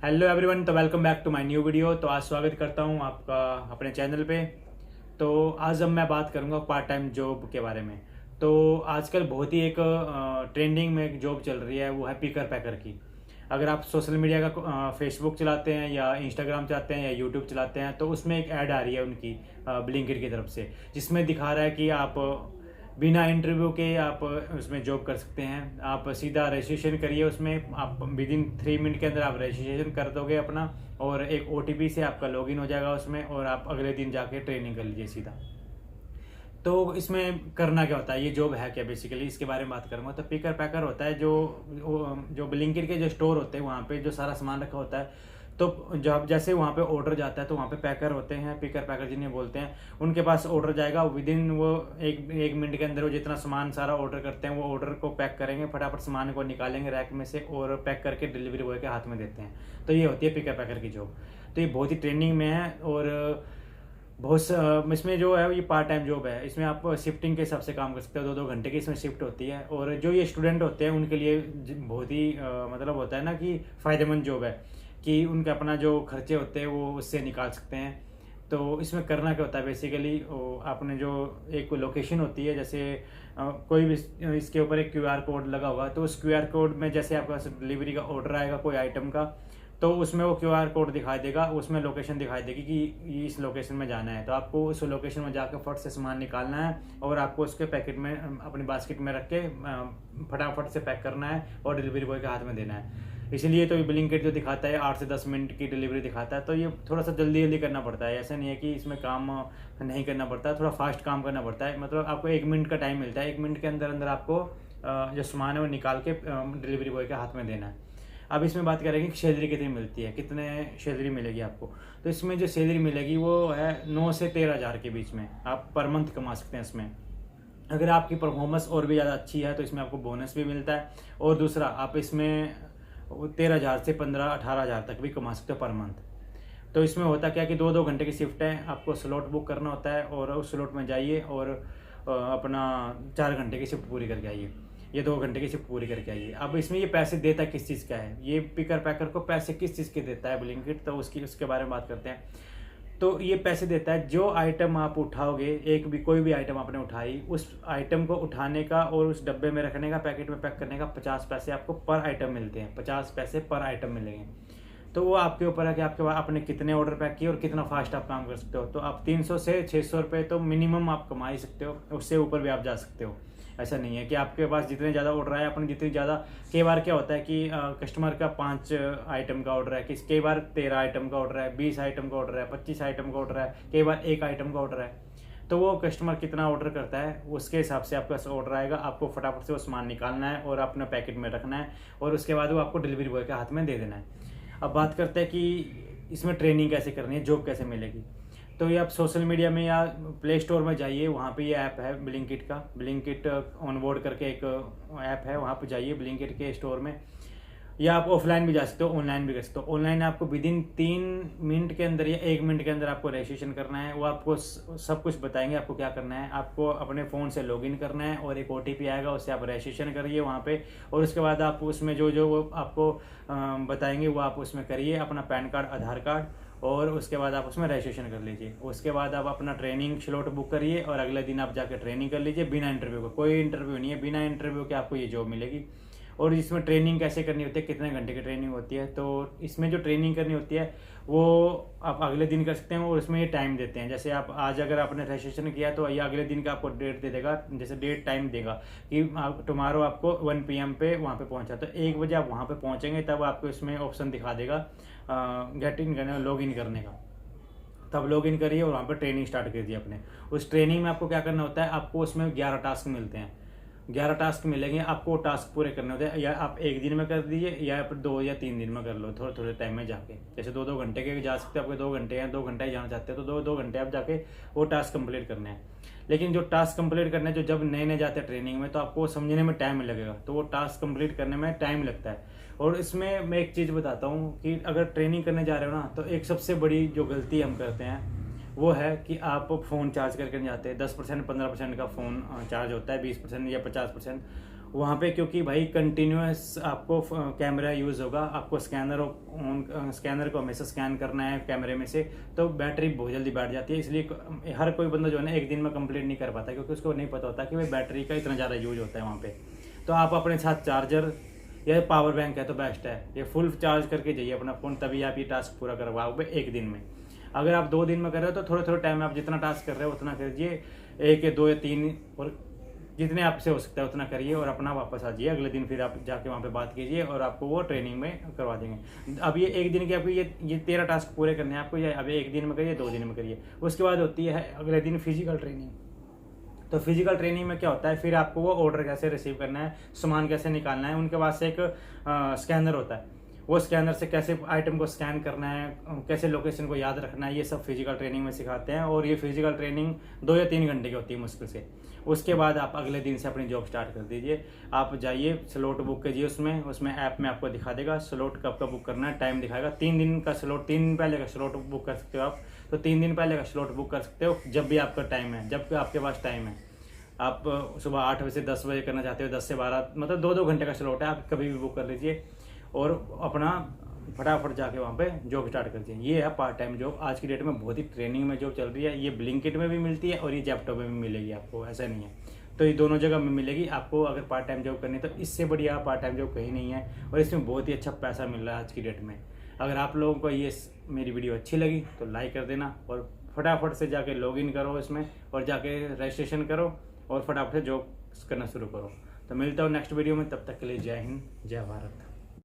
Hello everyone, तो welcome back to my new video. तो आज स्वागत करता हूं आपका अपने चैनल पे। तो आज अब मैं बात करूंगा पार्ट टाइम जॉब के बारे में। तो आजकल बहुत ही एक ट्रेंडिंग में एक जॉब चल रही है, वो है पिकर पैकर की। अगर आप सोशल मीडिया का फेसबुक चलाते हैं या इंस्टाग्राम चलाते हैं या यूट्यूब चलाते हैं तो उसमें एक ऐड आ रही है उनकी ब्लिंकिट की तरफ से, जिसमें दिखा रहा है कि आप बिना इंटरव्यू के आप उसमें जॉब कर सकते हैं। आप सीधा रजिस्ट्रेशन करिए उसमें, आप विद इन 3 मिनट के अंदर आप रजिस्ट्रेशन कर दोगे अपना, और एक OTP से आपका लॉगिन हो जाएगा उसमें, और आप अगले दिन जाके ट्रेनिंग कर लीजिए सीधा। तो इसमें करना क्या होता है, ये जॉब है क्या बेसिकली, इसके बारे में बात करूंगा। तो पिकर पैकर होता है जो ब्लिंकिट के जो स्टोर होते हैं वहाँ पे जो सारा सामान रखा होता है। तो जब जैसे वहाँ पे ऑर्डर जाता है तो वहाँ पे पैकर होते हैं, पिकर पैकर जिन्हें बोलते हैं, उनके पास ऑर्डर जाएगा। विद इन वो एक मिनट के अंदर वो जितना सामान सारा ऑर्डर करते हैं वो ऑर्डर को पैक करेंगे, फटाफट सामान को निकालेंगे रैक में से और पैक करके डिलीवरी बॉय के हाथ में देते हैं। तो ये होती है पिकर पैकर की जॉब। तो ये बहुत ही ट्रेंडिंग में है, और इसमें जो है ये पार्ट टाइम जॉब है। इसमें आप शिफ्टिंग के हिसाब से काम कर सकते हो, 2-2 घंटे की इसमें शिफ्ट होती है। और जो ये स्टूडेंट होते हैं उनके लिए बहुत ही मतलब होता है ना कि फ़ायदेमंद जॉब है, कि उनके अपना जो खर्चे होते हैं वो उससे निकाल सकते हैं। तो इसमें करना क्या होता है बेसिकली, आपने जो एक लोकेशन होती है, जैसे कोई भी इसके ऊपर एक QR कोड लगा होगा, तो उस QR कोड में जैसे आपका डिलीवरी का ऑर्डर आएगा कोई आइटम का, तो उसमें वो QR कोड दिखाई देगा, उसमें लोकेशन दिखाई देगी कि इस लोकेशन में जाना है। तो आपको उस लोकेशन में जाकर फट से सामान निकालना है और आपको उसके पैकेट में अपनी बास्केट में रख के फटाफट से पैक करना है और डिलीवरी बॉय के हाथ में देना है। इसलिए तो ब्लिंकिट जो दिखाता है 8 से 10 मिनट की डिलीवरी दिखाता है, तो ये थोड़ा सा जल्दी जल्दी करना पड़ता है। ऐसा नहीं है कि इसमें काम नहीं करना पड़ता है, थोड़ा फास्ट काम करना पड़ता है। मतलब आपको 1 मिनट का टाइम मिलता है, 1 मिनट के अंदर अंदर आपको जो सामान है वो निकाल के डिलीवरी बॉय के हाथ में देना है। अब इसमें बात करेंगे कि सैलरी कितनी मिलती है, कितने सैलरी मिलेगी आपको। तो इसमें जो सैलरी मिलेगी वो है 9 से 13 हज़ार के बीच में आप पर मंथ कमा सकते हैं इसमें। अगर आपकी परफॉर्मेंस और भी ज़्यादा अच्छी है तो इसमें आपको बोनस भी मिलता है। और दूसरा, आप इसमें 13 हज़ार से 15-18 हज़ार तक भी कमा सकते हो पर मंथ। तो इसमें होता क्या कि 2-2 घंटे की शिफ्ट है, आपको स्लॉट बुक करना होता है और उस स्लॉट में जाइए और अपना 4 घंटे की शिफ्ट पूरी करके आइए, ये 2 घंटे की शिफ्ट पूरी करके आइए। अब इसमें ये पैसे देता किस चीज़ का है, ये पिकर पैकर को पैसे किस चीज़ के देता है ब्लिंकिट, तो उसके बारे में बात करते हैं। तो ये पैसे देता है जो आइटम आप उठाओगे, एक भी कोई भी आइटम आपने उठाई, उस आइटम को उठाने का और उस डब्बे में रखने का, पैकेट में पैक करने का 50 पैसे आपको पर आइटम मिलते हैं। 50 पैसे पर आइटम मिलेंगे। तो वो आपके ऊपर है कि आपने कितने ऑर्डर पैक किए और कितना फास्ट आप काम कर सकते हो। तो आप 300 से 600 रुपये तो मिनिमम आप कमा ही सकते हो, उससे ऊपर भी आप जा सकते हो। ऐसा नहीं है कि आपके पास जितने ज़्यादा ऑर्डर आए, अपने जितनी ज़्यादा, कई बार क्या होता है कि कस्टमर का 5 आइटम का ऑर्डर है, कई बार 13 आइटम का ऑर्डर है, 20 आइटम का ऑर्डर है, 25 आइटम का ऑर्डर है, कई बार 1 आइटम का ऑर्डर है। तो वो कस्टमर कितना ऑर्डर करता है उसके हिसाब से आपका ऑर्डर आएगा। आपको फटाफट से वो सामान निकालना है और अपने पैकेट में रखना है और उसके बाद वो आपको डिलीवरी बॉय के हाथ में दे देना है। अब बात करते हैं कि इसमें ट्रेनिंग कैसे करनी है, जॉब कैसे मिलेगी। तो ये आप सोशल मीडिया में या प्ले स्टोर में जाइए, वहाँ पे ये ऐप है ब्लिंकिट का, ब्लिंकिट ऑनबोर्ड करके एक ऐप है, वहाँ पे जाइए ब्लिंकिट के स्टोर में। या आप ऑफलाइन भी जा सकते हो, ऑनलाइन भी कर सकते हो। ऑनलाइन आपको विद इन 3 मिनट के अंदर या 1 मिनट के अंदर आपको रजिस्ट्रेशन करना है। वो आपको सब कुछ बताएंगे आपको क्या करना है। आपको अपने फ़ोन से लॉगिन करना है और एक OTP आएगा, उससे आप रजिस्ट्रेशन करिए वहाँ पे। और उसके बाद आप उसमें जो वो आपको बताएंगे वो आप उसमें करिए, अपना पैन कार्ड, आधार कार्ड, और उसके बाद आप उसमें रजिस्ट्रेशन कर लीजिए। उसके बाद आप अपना ट्रेनिंग स्लॉट बुक करिए और अगले दिन आप जाकर ट्रेनिंग कर लीजिए बिना इंटरव्यू का। कोई इंटरव्यू नहीं है, बिना इंटरव्यू के आपको ये जॉब मिलेगी। और इसमें ट्रेनिंग कैसे करनी होती है, कितने घंटे की ट्रेनिंग होती है, तो इसमें जो ट्रेनिंग करनी होती है वो आप अगले दिन कर सकते हैं। और उसमें ये टाइम देते हैं, जैसे आप आज अगर आपने रजिस्ट्रेशन किया तो ये अगले दिन का आपको डेट दे देगा, जैसे डेट टाइम देगा कि टुमारो आपको 1 PM पे वहाँ पे पहुँचा। तो 1 बजे आप वहाँ पे पहुँचेंगे तब आपको इसमें ऑप्शन दिखा देगा गेट इन करने, लॉग इन करने का। तब लॉग इन करिए और वहाँ पर ट्रेनिंग स्टार्ट कीजिए अपने। उस ट्रेनिंग में आपको क्या करना होता है, आपको उसमें 11 टास्क मिलते हैं। 11 टास्क मिलेंगे, आपको टास्क पूरे करने होते हैं। या आप 1 दिन में कर दीजिए या फिर 2 या 3 दिन में कर लो, थोड़े थोड़े टाइम में जाके। जैसे 2-2 घंटे के जा सकते हैं, आपके 2 घंटे हैं, 2 घंटे ही जाना चाहते हैं तो 2-2 घंटे आप जाके वो टास्क कंप्लीट करने हैं। लेकिन जो टास्क कंप्लीट करने हैं, जो जब नए नए जाते हैं ट्रेनिंग में, तो आपको समझने में टाइम लगेगा, तो वो टास्क कंप्लीट करने में टाइम लगता है। और इसमें मैं एक चीज़ बताता हूँ कि अगर ट्रेनिंग करने जा रहे हो ना, तो एक सबसे बड़ी जो गलती हम करते हैं वो है कि आप फ़ोन चार्ज करके नहीं जाते। 10% 15% का फ़ोन चार्ज होता है, 20% या 50%। वहाँ पे, क्योंकि भाई कंटिन्यूस आपको कैमरा यूज़ होगा, आपको स्कैनर को हमेशा स्कैन करना है कैमरे में से, तो बैटरी बहुत जल्दी बैठ जाती है। इसलिए हर कोई बंदा जो है ना एक दिन में कंप्लीट नहीं कर पाता, क्योंकि उसको नहीं पता होता कि भाई बैटरी का इतना ज़्यादा यूज होता है वहाँ पे। तो आप अपने साथ चार्जर या पावर बैंक है तो बेस्ट है, ये फुल चार्ज करके जाइए अपना फ़ोन, तभी आप ये टास्क पूरा करवाओगे एक दिन में। अगर आप 2 दिन में कर रहे हो तो थोड़े थोड़े टाइम में आप जितना टास्क कर रहे हो उतना करिए, 1 या 2 या 3, और जितने आपसे हो सकता है उतना करिए, और अपना वापस आ जाइए अगले दिन। फिर आप जाके वहाँ पे बात कीजिए और आपको वो ट्रेनिंग में करवा देंगे। अब ये एक दिन के आपको ये 13 टास्क पूरे करने हैं आपको, या अब एक दिन में करिए, 2 दिन में करिए। उसके बाद होती है अगले दिन फिजिकल ट्रेनिंग। तो फिजिकल ट्रेनिंग में क्या होता है, फिर आपको वो ऑर्डर कैसे रिसीव करना है, सामान कैसे निकालना है, उनके पास एक स्कैनर होता है, वो स्कैनर से कैसे आइटम को स्कैन करना है, कैसे लोकेशन को याद रखना है, ये सब फिजिकल ट्रेनिंग में सिखाते हैं। और ये फिजिकल ट्रेनिंग 2 या 3 घंटे की होती है मुश्किल से। उसके बाद आप अगले दिन से अपनी जॉब स्टार्ट कर दीजिए। आप जाइए, स्लॉट बुक कीजिए, उसमें ऐप में आपको दिखा देगा स्लॉट कब का बुक करना है, टाइम दिखाएगा। 3 दिन का स्लॉट, 3 दिन पहले का स्लॉट बुक कर सकते हो आप। तो 3 दिन पहले का स्लॉट बुक कर सकते हो, जब भी आपका टाइम है, जब आपके पास टाइम है। आप सुबह 8 बजे से 10 बजे करना चाहते हो, 10 से 12, मतलब 2-2 घंटे का स्लॉट है, आप कभी भी बुक कर लीजिए और अपना फटाफट जाके वहाँ पे जॉब स्टार्ट कर दीजिए। ये है पार्ट टाइम जॉब। आज की डेट में बहुत ही ट्रेनिंग में जॉब चल रही है। ये ब्लिंकिट में भी मिलती है और ये जेप्टो में भी मिलेगी आपको, ऐसा नहीं है। तो ये दोनों जगह में मिलेगी आपको। अगर पार्ट टाइम जॉब करनी है तो इससे बढ़िया पार्ट टाइम जॉब कहीं नहीं है, और इसमें बहुत ही अच्छा पैसा मिल रहा है आज की डेट में। अगर आप लोगों को ये मेरी वीडियो अच्छी लगी तो लाइक कर देना, और फटाफट से जाके लॉगिन करो इसमें, और जाके रजिस्ट्रेशन करो, और फटाफट से जॉब करना शुरू करो। तो मिलता हूँ नेक्स्ट वीडियो में, तब तक के लिए जय हिंद, जय भारत।